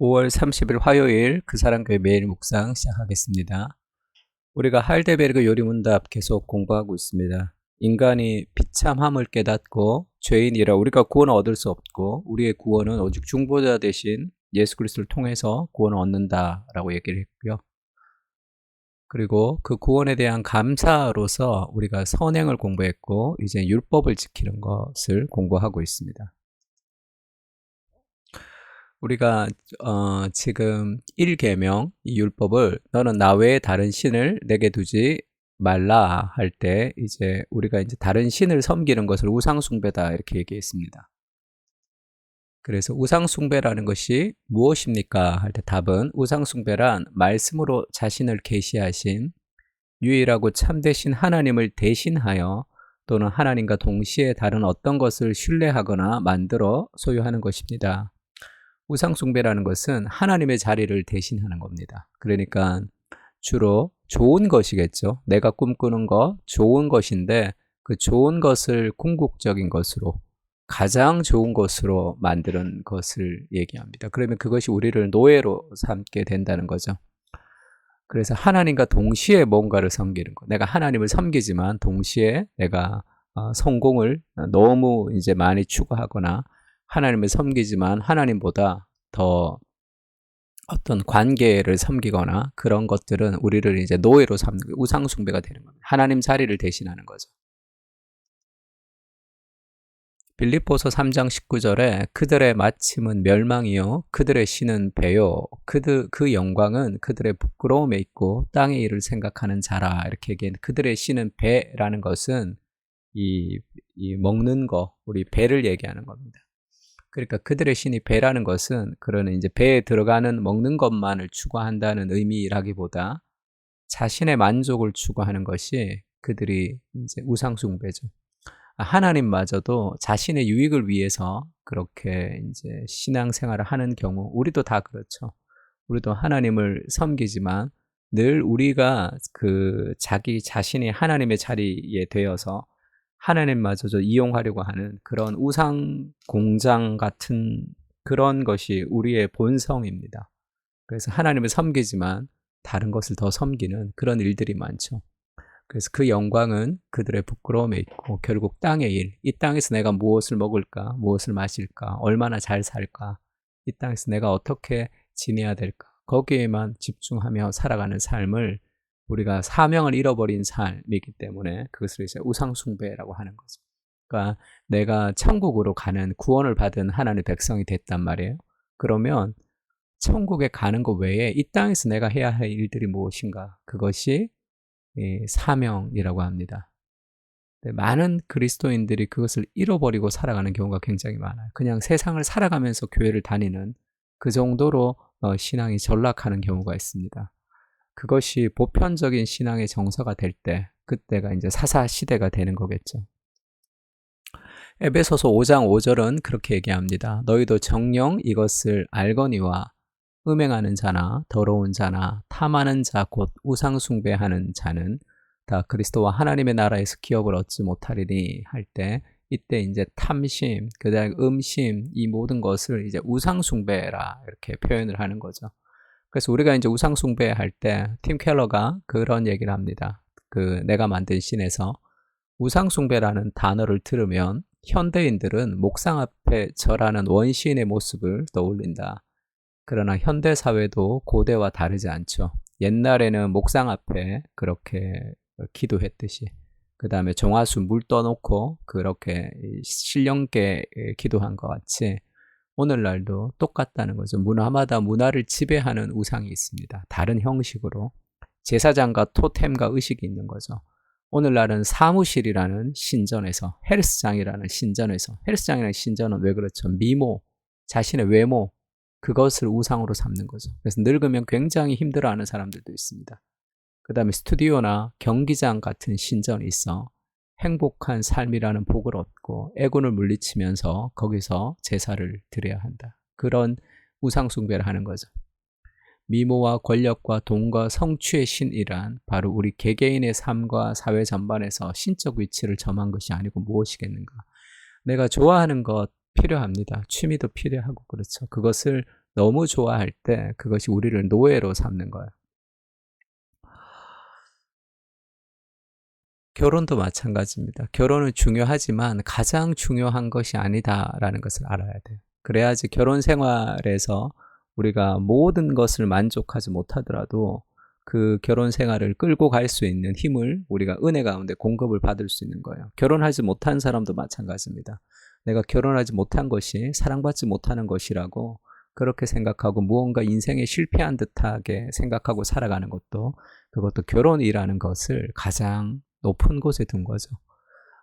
5월 30일 화요일 그 사람 교회 매일 묵상 시작하겠습니다. 우리가 하이델베르그 요리문답 계속 공부하고 있습니다. 인간이 비참함을 깨닫고 죄인이라 우리가 구원을 얻을 수 없고 우리의 구원은 오직 중보자 대신 예수 그리스도를 통해서 구원을 얻는다라고 얘기를 했고요. 그리고 그 구원에 대한 감사로서 우리가 선행을 공부했고 이제 율법을 지키는 것을 공부하고 있습니다. 우리가 지금 1계명 이 율법을 너는 나 외에 다른 신을 내게 두지 말라 할 때 이제 우리가 이제 다른 신을 섬기는 것을 우상 숭배다 이렇게 얘기했습니다. 그래서 우상 숭배라는 것이 무엇입니까 할 때 답은 우상 숭배란 말씀으로 자신을 계시하신 유일하고 참되신 하나님을 대신하여 또는 하나님과 동시에 다른 어떤 것을 신뢰하거나 만들어 소유하는 것입니다. 우상 숭배라는 것은 하나님의 자리를 대신하는 겁니다. 그러니까 주로 좋은 것이겠죠. 내가 꿈꾸는 것, 좋은 것인데 그 좋은 것을 궁극적인 것으로 가장 좋은 것으로 만드는 것을 얘기합니다. 그러면 그것이 우리를 노예로 삼게 된다는 거죠. 그래서 하나님과 동시에 뭔가를 섬기는 것. 내가 하나님을 섬기지만 동시에 내가 성공을 너무 이제 많이 추구하거나 하나님을 섬기지만 하나님보다 더 어떤 관계를 섬기거나 그런 것들은 우리를 이제 노예로 삼는 우상 숭배가 되는 겁니다. 하나님 자리를 대신하는 거죠. 빌립보서 3장 19절에 그들의 마침은 멸망이요 그들의 신은 배요 그 영광은 그들의 부끄러움에 있고 땅의 일을 생각하는 자라 이렇게 얘기한 그들의 신은 배라는 것은 이 먹는 거 우리 배를 얘기하는 겁니다. 그러니까 그들의 신이 배라는 것은 그러는 이제 배에 들어가는 먹는 것만을 추구한다는 의미라기보다 자신의 만족을 추구하는 것이 그들이 이제 우상 숭배죠. 하나님마저도 자신의 유익을 위해서 그렇게 이제 신앙생활을 하는 경우 우리도 다 그렇죠. 우리도 하나님을 섬기지만 늘 우리가 그 자기 자신이 하나님의 자리에 되어서 하나님마저도 이용하려고 하는 그런 우상 공장 같은 그런 것이 우리의 본성입니다. 그래서 하나님을 섬기지만 다른 것을 더 섬기는 그런 일들이 많죠. 그래서 그 영광은 그들의 부끄러움에 있고 결국 땅의 일, 이 땅에서 내가 무엇을 먹을까, 무엇을 마실까, 얼마나 잘 살까, 이 땅에서 내가 어떻게 지내야 될까, 거기에만 집중하며 살아가는 삶을 우리가 사명을 잃어버린 삶이기 때문에 그것을 이제 우상숭배라고 하는 거죠. 그러니까 내가 천국으로 가는 구원을 받은 하나님의 백성이 됐단 말이에요. 그러면 천국에 가는 것 외에 이 땅에서 내가 해야 할 일들이 무엇인가? 그것이 사명이라고 합니다. 많은 그리스도인들이 그것을 잃어버리고 살아가는 경우가 굉장히 많아요. 그냥 세상을 살아가면서 교회를 다니는 그 정도로 신앙이 전락하는 경우가 있습니다. 그것이 보편적인 신앙의 정서가 될 때, 그때가 이제 사사 시대가 되는 거겠죠. 에베소서 5장 5절은 그렇게 얘기합니다. 너희도 정녕 이것을 알거니와 음행하는 자나 더러운 자나 탐하는 자 곧 우상 숭배하는 자는 다 그리스도와 하나님의 나라에서 기업을 얻지 못하리니 할 때 이때 이제 탐심, 그다음에 음심 이 모든 것을 이제 우상 숭배라 이렇게 표현을 하는 거죠. 그래서 우리가 이제 우상 숭배할 때 팀 켈러가 그런 얘기를 합니다. 그 내가 만든 신에서 우상 숭배라는 단어를 들으면 현대인들은 목상 앞에 절하는 원시인의 모습을 떠올린다. 그러나 현대 사회도 고대와 다르지 않죠. 옛날에는 목상 앞에 그렇게 기도했듯이 그 다음에 정화수 물 떠놓고 그렇게 신령께 기도한 것 같이 오늘날도 똑같다는 거죠. 문화마다 문화를 지배하는 우상이 있습니다. 다른 형식으로 제사장과 토템과 의식이 있는 거죠. 오늘날은 사무실이라는 신전에서 헬스장이라는 신전은 왜 그렇죠? 미모, 자신의 외모 그것을 우상으로 삼는 거죠. 그래서 늙으면 굉장히 힘들어하는 사람들도 있습니다. 그 다음에 스튜디오나 경기장 같은 신전이 있어 행복한 삶이라는 복을 얻고 애군을 물리치면서 거기서 제사를 드려야 한다. 그런 우상 숭배를 하는 거죠. 미모와 권력과 돈과 성취의 신이란 바로 우리 개개인의 삶과 사회 전반에서 신적 위치를 점한 것이 아니고 무엇이겠는가. 내가 좋아하는 것 필요합니다. 취미도 필요하고 그렇죠. 그것을 너무 좋아할 때 그것이 우리를 노예로 삼는 거예요. 결혼도 마찬가지입니다. 결혼은 중요하지만 가장 중요한 것이 아니다라는 것을 알아야 돼요. 그래야지 결혼 생활에서 우리가 모든 것을 만족하지 못하더라도 그 결혼 생활을 끌고 갈 수 있는 힘을 우리가 은혜 가운데 공급을 받을 수 있는 거예요. 결혼하지 못한 사람도 마찬가지입니다. 내가 결혼하지 못한 것이 사랑받지 못하는 것이라고 그렇게 생각하고 무언가 인생에 실패한 듯하게 생각하고 살아가는 것도 그것도 결혼이라는 것을 가장 높은 곳에 둔 거죠.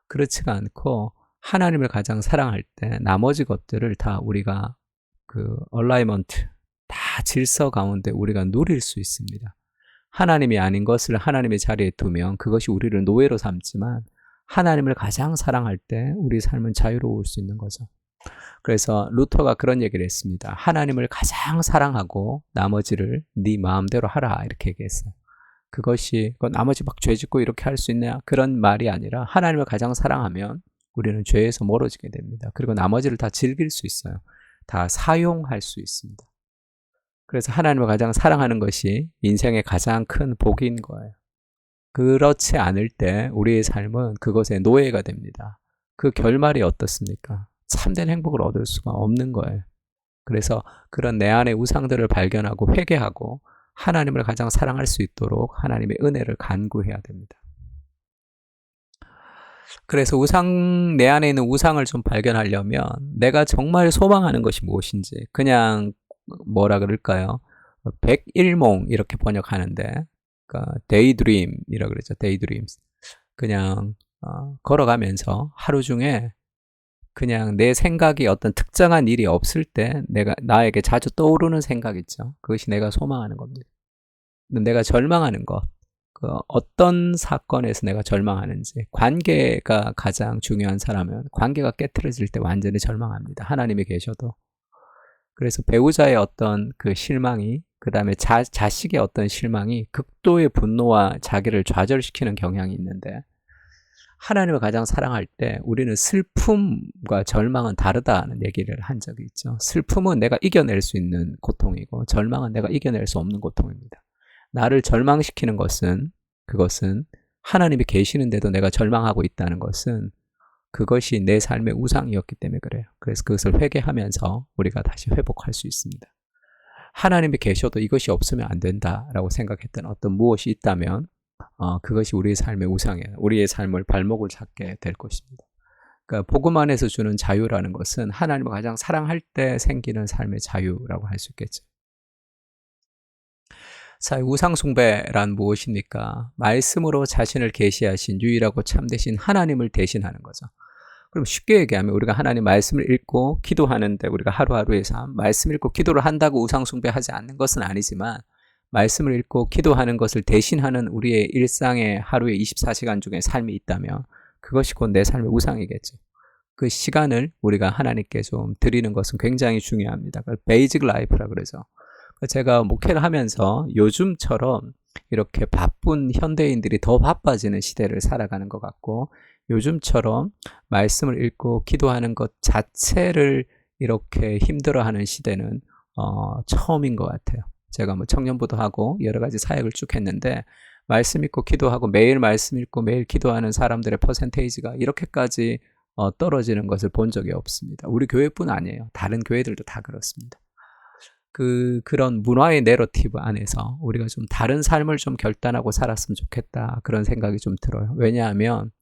그렇지가 않고 하나님을 가장 사랑할 때 나머지 것들을 다 우리가 그 얼라이먼트, 다 질서 가운데 우리가 누릴 수 있습니다. 하나님이 아닌 것을 하나님의 자리에 두면 그것이 우리를 노예로 삼지만 하나님을 가장 사랑할 때 우리 삶은 자유로울 수 있는 거죠. 그래서 루터가 그런 얘기를 했습니다. 하나님을 가장 사랑하고 나머지를 네 마음대로 하라 이렇게 얘기했어요. 그것이 나머지 막 죄짓고 이렇게 할 수 있냐 그런 말이 아니라 하나님을 가장 사랑하면 우리는 죄에서 멀어지게 됩니다. 그리고 나머지를 다 즐길 수 있어요. 다 사용할 수 있습니다. 그래서 하나님을 가장 사랑하는 것이 인생의 가장 큰 복인 거예요. 그렇지 않을 때 우리의 삶은 그것의 노예가 됩니다. 그 결말이 어떻습니까? 참된 행복을 얻을 수가 없는 거예요. 그래서 그런 내 안의 우상들을 발견하고 회개하고 하나님을 가장 사랑할 수 있도록 하나님의 은혜를 간구해야 됩니다. 그래서 내 안에 있는 우상을 좀 발견하려면 내가 정말 소망하는 것이 무엇인지 그냥 뭐라 그럴까요? 백일몽 이렇게 번역하는데 그러니까 데이드림이라고 그러죠. 데이드림스. 그냥 걸어가면서 하루 중에 그냥 내 생각이 어떤 특정한 일이 없을 때 나에게 자주 떠오르는 생각 있죠. 그것이 내가 소망하는 겁니다. 내가 절망하는 것, 어떤 사건에서 내가 절망하는지, 관계가 가장 중요한 사람은 관계가 깨트려질 때 완전히 절망합니다. 하나님이 계셔도. 그래서 배우자의 어떤 그 실망이, 그 다음에 자식의 어떤 실망이 극도의 분노와 자기를 좌절시키는 경향이 있는데, 하나님을 가장 사랑할 때 우리는 슬픔과 절망은 다르다는 얘기를 한 적이 있죠. 슬픔은 내가 이겨낼 수 있는 고통이고 절망은 내가 이겨낼 수 없는 고통입니다. 나를 절망시키는 그것은 하나님이 계시는데도 내가 절망하고 있다는 것은 그것이 내 삶의 우상이었기 때문에 그래요. 그래서 그것을 회개하면서 우리가 다시 회복할 수 있습니다. 하나님이 계셔도 이것이 없으면 안 된다라고 생각했던 어떤 무엇이 있다면 그것이 우리의 삶의 우상이에요. 우리의 삶을 발목을 잡게 될 것입니다. 그러니까 복음 안에서 주는 자유라는 것은 하나님을 가장 사랑할 때 생기는 삶의 자유라고 할 수 있겠죠. 자, 우상 숭배란 무엇입니까? 말씀으로 자신을 계시하신 유일하고 참되신 하나님을 대신하는 거죠. 그럼 쉽게 얘기하면 우리가 하나님 말씀을 읽고 기도하는데 우리가 하루하루의 삶, 말씀 읽고 기도를 한다고 우상 숭배하지 않는 것은 아니지만 말씀을 읽고 기도하는 것을 대신하는 우리의 일상의 하루의 24시간 중에 삶이 있다면 그것이 곧 내 삶의 우상이겠죠. 그 시간을 우리가 하나님께 좀 드리는 것은 굉장히 중요합니다. 그걸 베이직 라이프라고 그러죠. 제가 목회를 하면서 요즘처럼 이렇게 바쁜 현대인들이 더 바빠지는 시대를 살아가는 것 같고 요즘처럼 말씀을 읽고 기도하는 것 자체를 이렇게 힘들어하는 시대는 처음인 것 같아요. 제가 뭐 청년부도 하고 여러 가지 사역을 쭉 했는데 말씀 읽고 기도하고 매일 말씀 읽고 매일 기도하는 사람들의 퍼센테이지가 이렇게까지 떨어지는 것을 본 적이 없습니다. 우리 교회뿐 아니에요. 다른 교회들도 다 그렇습니다. 그런 문화의 내러티브 안에서 우리가 좀 다른 삶을 좀 결단하고 살았으면 좋겠다 그런 생각이 좀 들어요. 왜냐하면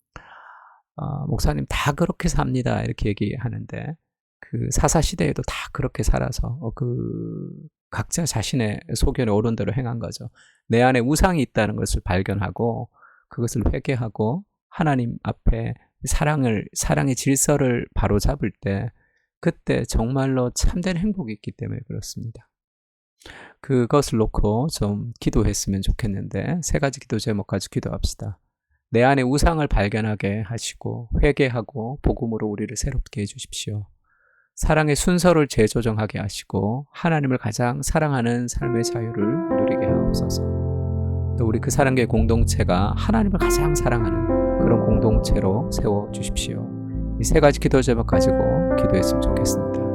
목사님 다 그렇게 삽니다 이렇게 얘기하는데 그 사사시대에도 다 그렇게 살아서 각자 자신의 소견에 옳은 대로 행한 거죠. 내 안에 우상이 있다는 것을 발견하고 그것을 회개하고 하나님 앞에 사랑의 질서를 바로잡을 때 그때 정말로 참된 행복이 있기 때문에 그렇습니다. 그것을 놓고 좀 기도했으면 좋겠는데 3가지 기도 제목 가지고 기도합시다. 내 안에 우상을 발견하게 하시고 회개하고 복음으로 우리를 새롭게 해주십시오. 사랑의 순서를 재조정하게 하시고 하나님을 가장 사랑하는 삶의 자유를 누리게 하옵소서. 또 우리 그 사랑의 공동체가 하나님을 가장 사랑하는 그런 공동체로 세워주십시오. 이 3가지 기도 제목 가지고 기도했으면 좋겠습니다.